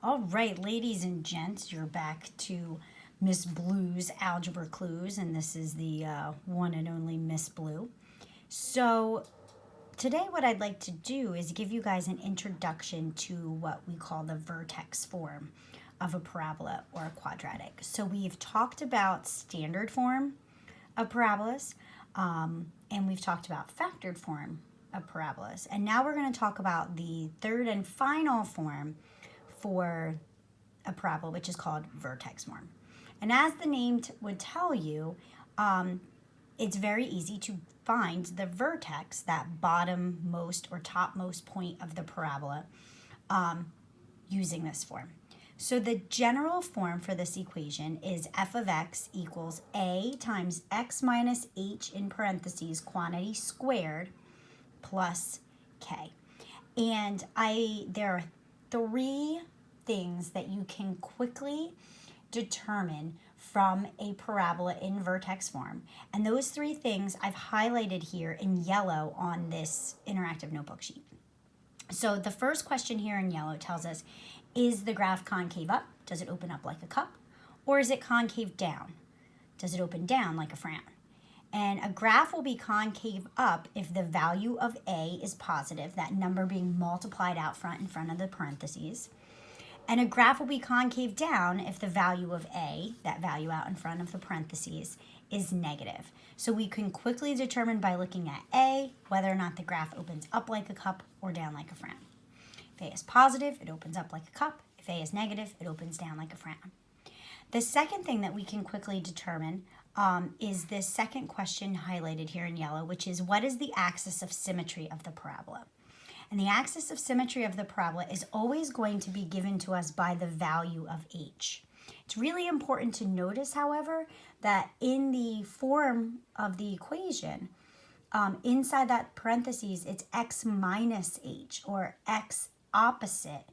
All right, ladies and gents, you're back to Miss Blue's Algebra Clues, and this is the one and only Miss Blue. So today what I'd like to do is give you guys an introduction to what we call the vertex form of a parabola or a quadratic. So we've talked about standard form of parabolas, and we've talked about factored form of parabolas. And now we're going to talk about the third and final form for a parabola, which is called vertex form. And as the name would tell you, it's very easy to find the vertex, that bottommost or topmost point of the parabola, using this form. So the general form for this equation is f of x equals a times x minus h in parentheses quantity squared plus k. And there are three things that you can quickly determine from a parabola in vertex form. And those three things I've highlighted here in yellow on this interactive notebook sheet. So the first question here in yellow tells us, is the graph concave up? Does it open up like a cup? Or is it concave down? Does it open down like a frown? And a graph will be concave up if the value of a is positive, that number being multiplied out front in front of the parentheses. And a graph will be concave down if the value of a, that value out in front of the parentheses, is negative. So we can quickly determine by looking at a whether or not the graph opens up like a cup or down like a frown. If a is positive, it opens up like a cup. If a is negative, it opens down like a frown. The second thing that we can quickly determine is this second question highlighted here in yellow, which is what is the axis of symmetry of the parabola? And the axis of symmetry of the parabola is always going to be given to us by the value of h. It's really important to notice, however, that in the form of the equation, inside that parentheses, it's x minus h, or x opposite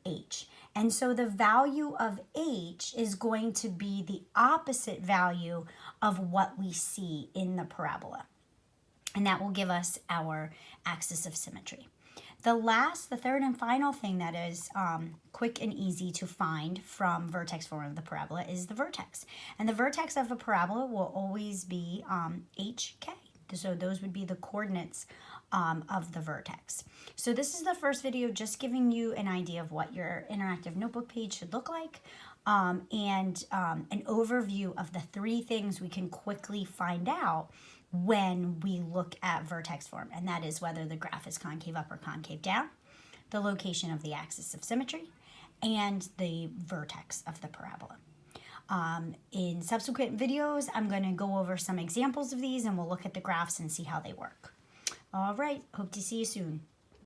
h. And so the value of h is going to be the opposite value of what we see in the parabola. And that will give us our axis of symmetry. The third and final thing that is quick and easy to find from vertex form of the parabola is the vertex. And the vertex of a parabola will always be hk. So those would be the coordinates of the vertex. So this is the first video just giving you an idea of what your interactive notebook page should look like, and an overview of the three things we can quickly find out when we look at vertex form, and that is whether the graph is concave up or concave down, the location of the axis of symmetry, and the vertex of the parabola. In subsequent videos, I'm going to go over some examples of these, and we'll look at the graphs and see how they work. All right, hope to see you soon.